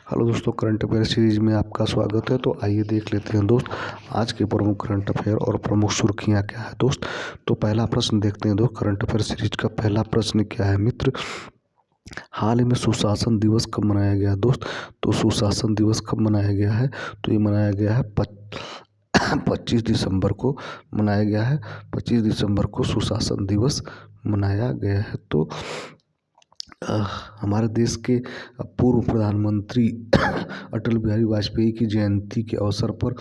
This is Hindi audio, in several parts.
हेलो दोस्तों, करंट अफेयर सीरीज में आपका स्वागत है। तो आइए देख लेते हैं दोस्त आज के प्रमुख करंट अफेयर और प्रमुख सुर्खियां क्या है दोस्त। तो पहला प्रश्न देखते हैं दोस्त, करंट अफेयर सीरीज का पहला प्रश्न क्या है मित्र। हाल ही में सुशासन दिवस कब मनाया गया दोस्त। तो सुशासन दिवस कब मनाया गया है, तो ये मनाया गया है 25 दिसंबर को मनाया गया है। 25 दिसंबर को सुशासन दिवस मनाया गया है। तो हमारे देश के पूर्व प्रधानमंत्री अटल बिहारी वाजपेयी की जयंती के अवसर पर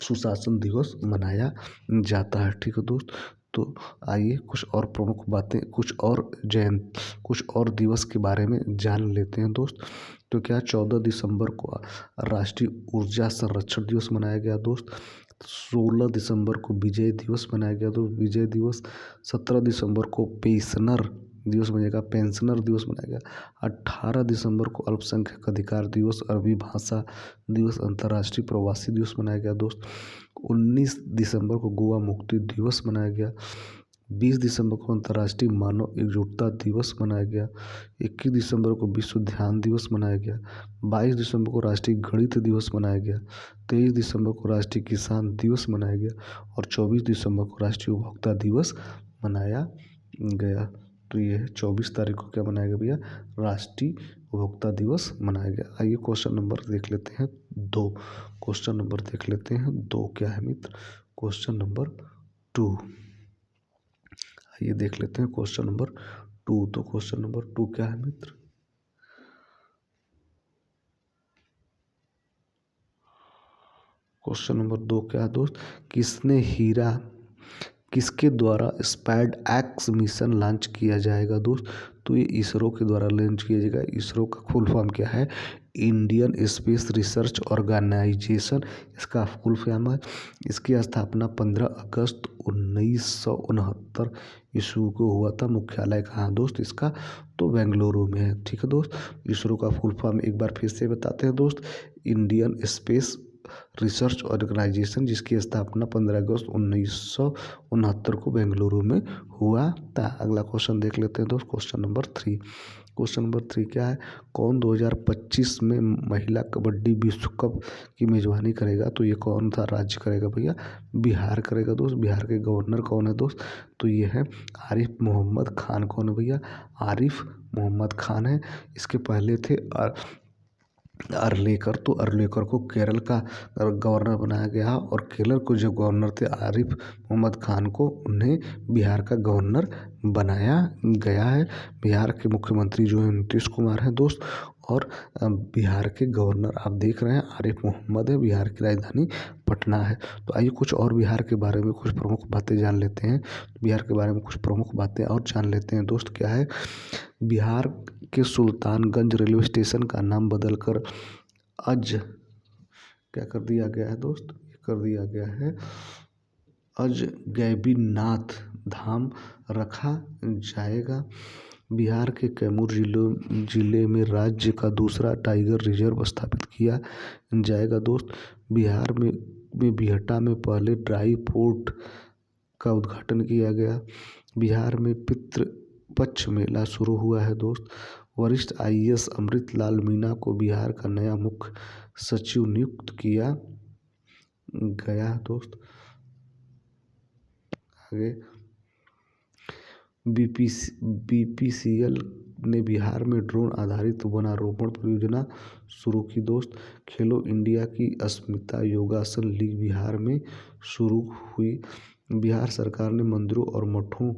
सुशासन दिवस मनाया जाता है। ठीक है दोस्त। तो आइए कुछ और प्रमुख बातें, कुछ और दिवस के बारे में जान लेते हैं दोस्त। तो क्या 14 दिसंबर को राष्ट्रीय ऊर्जा संरक्षण दिवस मनाया गया दोस्त। 16 दिसंबर को विजय दिवस मनाया गया दोस्त, विजय दिवस। 17 दिसंबर को पेंशनर दिवस मनाया गया। 18 दिसंबर को अल्पसंख्यक अधिकार दिवस, अरबी भाषा दिवस, अंतर्राष्ट्रीय प्रवासी दिवस मनाया गया दोस्त। 19 दिसंबर को गोवा मुक्ति दिवस मनाया गया। 20 दिसंबर को अंतर्राष्ट्रीय मानव एकजुटता दिवस मनाया गया। 21 दिसंबर को विश्व ध्यान दिवस मनाया गया। 22 दिसंबर को राष्ट्रीय गणित दिवस मनाया गया। 23 दिसंबर को राष्ट्रीय किसान दिवस मनाया गया और 24 दिसंबर को राष्ट्रीय उपभोक्ता दिवस मनाया गया। तो ये 24 तारीख को क्या मनाया गया भैया, राष्ट्रीय उपभोक्ता दिवस मनाया गया। आइए क्वेश्चन नंबर देख लेते हैं दो क्या है मित्र, क्वेश्चन नंबर 2। आइए देख लेते हैं क्वेश्चन नंबर 2। तो क्वेश्चन नंबर 2 क्या है मित्र, क्वेश्चन नंबर 2 क्या है दोस्त। किसके द्वारा स्पैड एक्स मिशन लॉन्च किया जाएगा दोस्त। तो ये इसरो के द्वारा लॉन्च किया जाएगा। इसरो का फुल फॉर्म क्या है, इंडियन स्पेस रिसर्च ऑर्गेनाइजेशन इसका फुल फॉर्म है। इसकी स्थापना 15 अगस्त 1969 ईस्वी को हुआ था। मुख्यालय कहाँ दोस्त इसका, तो बेंगलुरु में है। ठीक है दोस्त। इसरो का फुल फॉर्म एक बार फिर से बताते हैं दोस्त, इंडियन स्पेस रिसर्च ऑर्गेनाइजेशन, जिसकी स्थापना 15 अगस्त 1969 को बेंगलुरु में हुआ था। अगला क्वेश्चन देख लेते हैं दोस्त, क्वेश्चन नंबर 3। क्वेश्चन नंबर 3 क्या है, कौन 2025 में महिला कबड्डी विश्व कप की मेजबानी करेगा। तो ये कौन सा राज्य करेगा भैया, बिहार करेगा दोस्त। बिहार के गवर्नर कौन है दोस्त, तो ये है आरिफ मोहम्मद खान। कौन है भैया, आरिफ मोहम्मद खान है। इसके पहले थे अर्लेकर, तो अर्लेकर को केरल का गवर्नर बनाया गया और केरल को जो गवर्नर थे आरिफ मोहम्मद खान को, उन्हें बिहार का गवर्नर बनाया गया है। बिहार के मुख्यमंत्री जो है नीतीश कुमार हैं दोस्त, और बिहार के गवर्नर आप देख रहे हैं आरिफ मोहम्मद है। बिहार की राजधानी पटना है। तो आइए कुछ और बिहार के बारे में कुछ प्रमुख बातें जान लेते हैं। बिहार के बारे में कुछ प्रमुख बातें और जान लेते हैं दोस्त। क्या है, बिहार के सुल्तानगंज रेलवे स्टेशन का नाम बदलकर क्या कर दिया गया है दोस्त, कर दिया गया है अजगैबीनाथ धाम रखा जाएगा। बिहार के कैमूर जिले में राज्य का दूसरा टाइगर रिजर्व स्थापित किया जाएगा दोस्त। बिहार में बिहटा में पहले ड्राई पोर्ट का उद्घाटन किया गया। बिहार में पितृपक्ष मेला शुरू हुआ है दोस्त। वरिष्ठ IAS अमृतलाल मीना को बिहार का नया मुख्य सचिव नियुक्त किया गया है दोस्त। आगे BPCL ने बिहार में ड्रोन आधारित वनारोपण परियोजना शुरू की दोस्त। खेलो इंडिया की अस्मिता योगासन लीग बिहार में शुरू हुई। बिहार सरकार ने मंदिरों और मठों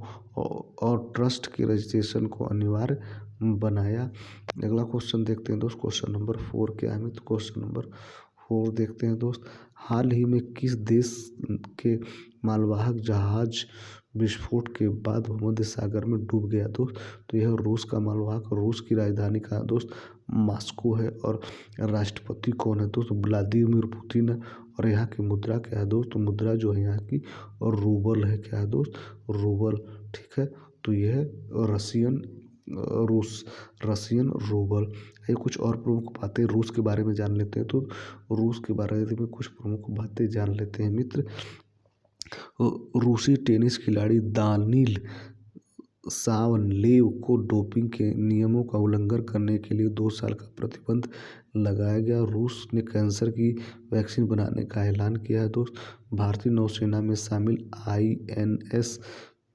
और ट्रस्ट के रजिस्ट्रेशन को अनिवार्य बनाया। अगला क्वेश्चन देखते हैं दोस्त, क्वेश्चन नंबर 4 क्या है। तो क्वेश्चन नंबर 4 देखते हैं दोस्त, हाल ही में किस देश के मालवाहक जहाज विस्फोट के बाद भूमध्य सागर में डूब गया दोस्त। तो यह रूस का मालवाहक, रूस की राजधानी का दोस्त मॉस्को है। और राष्ट्रपति कौन है दोस्त, व्लादिमीर पुतिन है। और यहाँ की मुद्रा क्या है दोस्त, तो मुद्रा जो है यहाँ की और रूबल है। क्या है दोस्त, रूबल। ठीक है। तो यह है रसियन रूबल। ये कुछ और प्रमुख बातें रूस के बारे में जान लेते हैं। तो रूस के बारे में कुछ प्रमुख बातें जान लेते हैं मित्र। रूसी टेनिस खिलाड़ी दानिल सावलेव को डोपिंग के नियमों का उल्लंघन करने के लिए 2 साल का प्रतिबंध लगाया गया। रूस ने कैंसर की वैक्सीन बनाने का ऐलान किया है दोस्त। भारतीय नौसेना में शामिल INS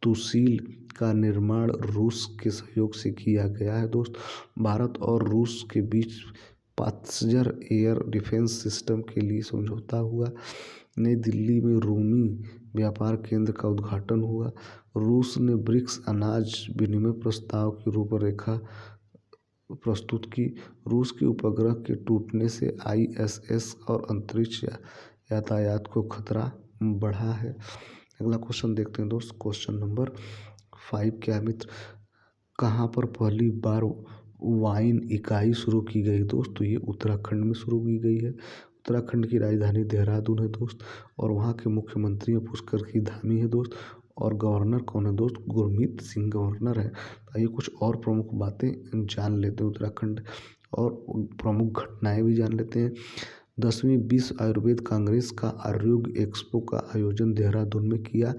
तुसील का निर्माण रूस के सहयोग से किया गया है दोस्त। भारत और रूस के बीच पात्सजर एयर डिफेंस सिस्टम के लिए समझौता हुआ। नई दिल्ली में रूमी व्यापार केंद्र का उद्घाटन हुआ। रूस ने ब्रिक्स अनाज विनिमय प्रस्ताव की रूपरेखा प्रस्तुत की। रूस के उपग्रह के टूटने से ISS और अंतरिक्ष यातायात को खतरा बढ़ा है। अगला क्वेश्चन देखते हैं दोस्त। क्वेश्चन नंबर 5 क्या है मित्र? कहाँ पर पहली बार वाइन इकाई शुरू की गई दोस्त? तो ये उत्तराखंड में शुरू की गई है। उत्तराखंड की राजधानी देहरादून है दोस्त, और वहाँ के मुख्यमंत्री पुष्कर की धामी है दोस्त, और गवर्नर कौन है दोस्त? गुरमीत सिंह गवर्नर है। आइए कुछ और प्रमुख बातें जान लेते हैं उत्तराखंड, और प्रमुख घटनाएं भी जान लेते हैं। 10वीं विश्व आयुर्वेद कांग्रेस का आरोग्य एक्सपो का आयोजन देहरादून में किया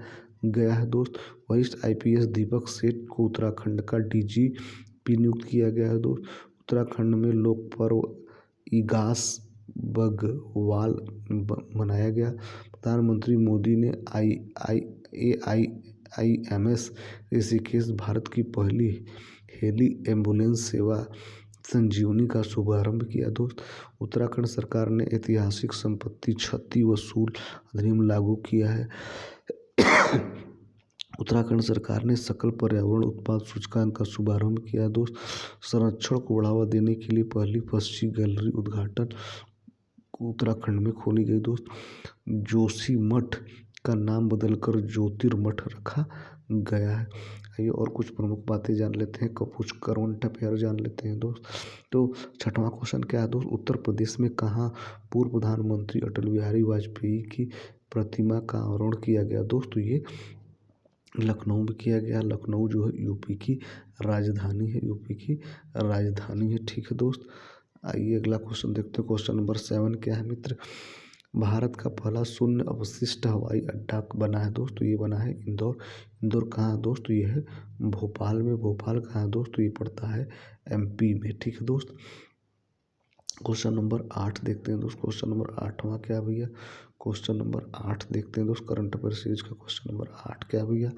गया है दोस्त। वरिष्ठ IPS दीपक सेठ को उत्तराखंड का DGP नियुक्त किया गया है दोस्त। उत्तराखंड में लोक पर्व इगास बग्वाल मनाया गया। प्रधानमंत्री मोदी ने AIIMS ऋषिकेश भारत की पहली हेली एम्बुलेंस सेवा संजीवनी का शुभारंभ किया दोस्त। उत्तराखंड सरकार ने ऐतिहासिक संपत्ति क्षति वसूल अधिनियम लागू किया है। उत्तराखंड सरकार ने सकल पर्यावरण उत्पाद सूचकांक का शुभारंभ किया दोस्त। संरक्षण को बढ़ावा देने के लिए पहली पक्षी गैलरी उद्घाटन उत्तराखंड में खोली गई दोस्त। जोशीमठ का नाम बदलकर ज्योतिर्मठ रखा गया है। आइए और कुछ प्रमुख बातें जान लेते हैं, कुछ करंट अफेयर जान लेते हैं दोस्त। तो छठवां क्वेश्चन क्या है दोस्त? उत्तर प्रदेश में कहाँ पूर्व प्रधानमंत्री अटल बिहारी वाजपेयी की प्रतिमा का अनावरण किया गया दोस्त? तो ये लखनऊ में किया गया। लखनऊ जो है यूपी की राजधानी है, यूपी की राजधानी है। ठीक है दोस्त। आइए अगला क्वेश्चन देखते हैं। क्वेश्चन नंबर 7 क्या है मित्र? भारत का पहला शून्य अवशिष्ट हवाई अड्डा बना है दोस्त। तो ये बना है इंदौर। इंदौर कहाँ है दोस्त? तो ये है भोपाल में। भोपाल कहाँ है दोस्त? तो ये पड़ता है MP में। ठीक है दोस्त। क्वेश्चन नंबर 8 देखते हैं दोस्त। क्वेश्चन नंबर 8वां क्या भैया? क्वेश्चन नंबर 8 देखते हैं दोस्त। करंट अफेयर सीरीज का क्वेश्चन नंबर 8 क्या भैया?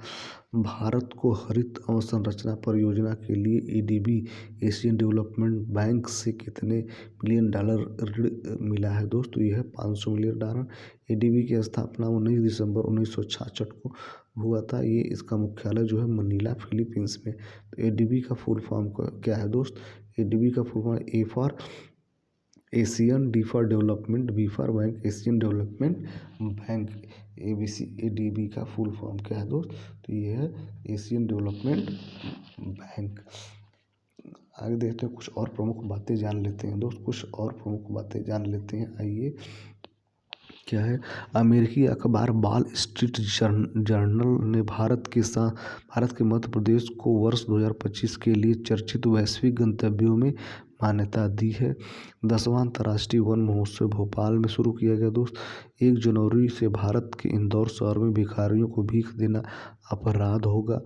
भारत को हरित अवसंरचना परियोजना के लिए ADB एशियन डेवलपमेंट बैंक से कितने मिलियन डॉलर ऋण मिला है दोस्त? तो यह है 500 मिलियन डॉलर। ADB की स्थापना 19 दिसंबर 1966 को हुआ था। ये इसका मुख्यालय जो है मनीला फिलीपींस में। तो ADB का फुल फॉर्म क्या है दोस्त? ADB का full form A for Asian, D for development, B for bank, Asian development bank. ADB का फुल फॉर्म क्या है दोस्त? तो ये है एशियन डेवलपमेंट बैंक। आगे देखते हैं, कुछ और प्रमुख बातें जान लेते हैं दोस्त। कुछ और प्रमुख बातें जान लेते हैं। आइए क्या है? अमेरिकी अखबार वॉल स्ट्रीट जर्नल ने भारत के मध्य प्रदेश को वर्ष 2025 के लिए चर्चित वैश्विक गंतव्यों में मान्यता दी है। 10वां अंतर्राष्ट्रीय वन महोत्सव भोपाल में शुरू किया गया दोस्त। 1 जनवरी से भारत के इंदौर शहर में भिखारियों को भीख देना अपराध होगा।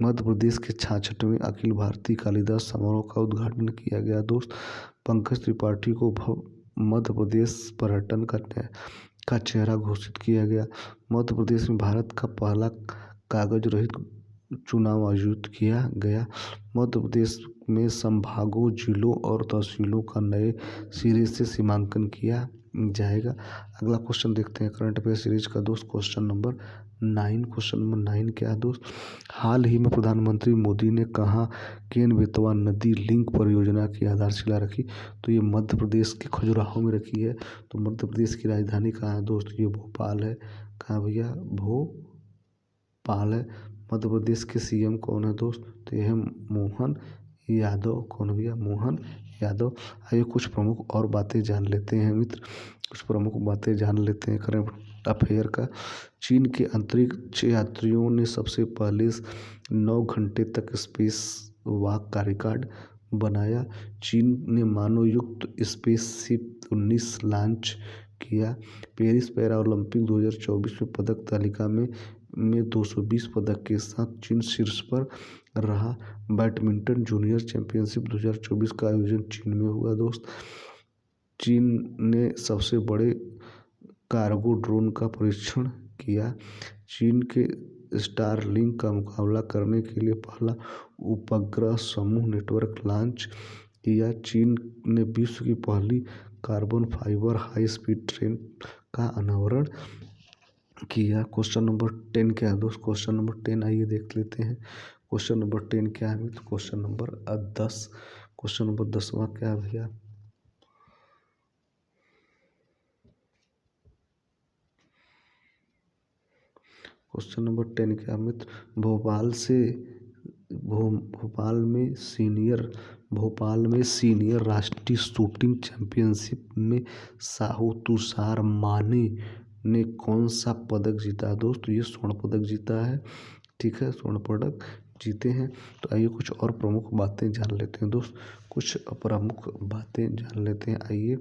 मध्य प्रदेश के 66वें अखिल भारतीय कालिदास समारोह का उद्घाटन किया गया दोस्त। पंकज त्रिपाठी को मध्य प्रदेश पर्यटन का चेहरा घोषित किया गया। मध्य प्रदेश में भारत का पहला कागज रहित चुनाव आयोजित किया गया। मध्य प्रदेश में संभागों, जिलों और तहसीलों का नए सिरे से सीमांकन किया जाएगा। अगला क्वेश्चन देखते हैं करंट अफेयर सीरीज का दोस्त। Question number 9। क्वेश्चन नंबर 9 क्या है दोस्त? हाल ही में प्रधानमंत्री मोदी ने कहाँ केन बेतवा नदी लिंक परियोजना की आधारशिला रखी? तो ये मध्य प्रदेश के खजुराहो में रखी है। तो मध्य प्रदेश की राजधानी कहाँ है दोस्त? ये भोपाल है। कहाँ भैया? भोपाल है। मध्य प्रदेश के CM कौन है दोस्त? तो यह है मोहन यादव। कौन भैया? मोहन यादव। आइए कुछ प्रमुख और बातें जान लेते हैं मित्र। कुछ प्रमुख बातें जान लेते हैं करंट अफेयर का। चीन के अंतरिक्ष यात्रियों ने सबसे पहले 9 घंटे तक स्पेस वॉक का रिकॉर्ड बनाया। चीन ने मानव युक्त स्पेसशिप 19 लॉन्च किया। पेरिस पैरा ओलंपिक 2024 में पदक तालिका में 220 पदक के साथ चीन शीर्ष पर रहा। बैडमिंटन जूनियर चैंपियनशिप 2024 का आयोजन चीन में हुआ दोस्त। चीन ने सबसे बड़े कार्गो ड्रोन का परीक्षण किया। चीन के स्टारलिंक का मुकाबला करने के लिए पहला उपग्रह समूह नेटवर्क लॉन्च किया। चीन ने विश्व की पहली carbon fibre high speed train का अनावरण किया। क्वेश्चन नंबर 10 क्या है दोस्त? क्वेश्चन नंबर 10 आइए देख लेते हैं। क्वेश्चन नंबर 10 क्या है? तो क्वेश्चन नंबर 10। क्वेश्चन नंबर 10वां क्या है भैया? क्वेश्चन नंबर 10 क्या मित्र? भोपाल में सीनियर राष्ट्रीय शूटिंग चैंपियनशिप में साहू तुषार माने ने कौन सा पदक जीता दोस्त? ये स्वर्ण पदक जीता है। ठीक है, स्वर्ण पदक जीते हैं। तो आइए कुछ और प्रमुख बातें जान लेते हैं दोस्त। कुछ प्रमुख बातें जान लेते हैं, आइए।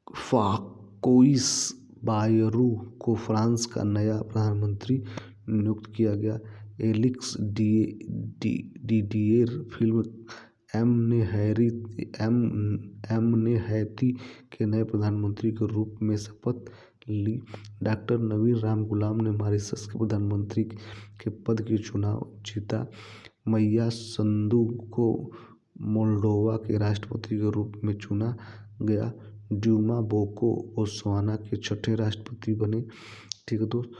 फाकोइस बायरू को फ्रांस का नया प्रधानमंत्री नियुक्त किया गया। एलिक्स डिडिएर फिल्म एम ने हैती के नए प्रधानमंत्री के रूप में शपथ ली। डॉक्टर नवीन राम गुलाम ने मॉरिशस के प्रधानमंत्री के पद की चुनाव जीता। मैया संदू को मोल्डोवा के राष्ट्रपति के रूप में चुना गया। ड्यूमा बोको बोत्सवाना के छठे राष्ट्रपति बने। ठीक है दोस्त।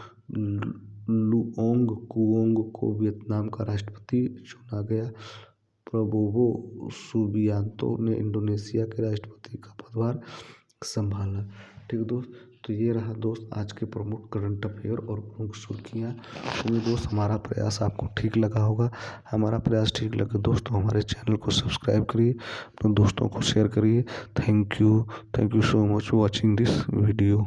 लुओंग कुओंग को वियतनाम का राष्ट्रपति चुना गया। प्रबोवो सुबियांतो ने इंडोनेशिया के राष्ट्रपति का पदभार संभाला। ठीक है दोस्त, तो ये रहा दोस्त आज के प्रमुख करंट अफेयर और प्रमुख सुर्खियाँ। उम्मीद दोस्त हमारा प्रयास आपको ठीक लगा होगा। हमारा प्रयास ठीक लगे दोस्तों, हमारे चैनल को सब्सक्राइब करिए, अपने दोस्तों को शेयर करिए। Thank you so much for watching this video.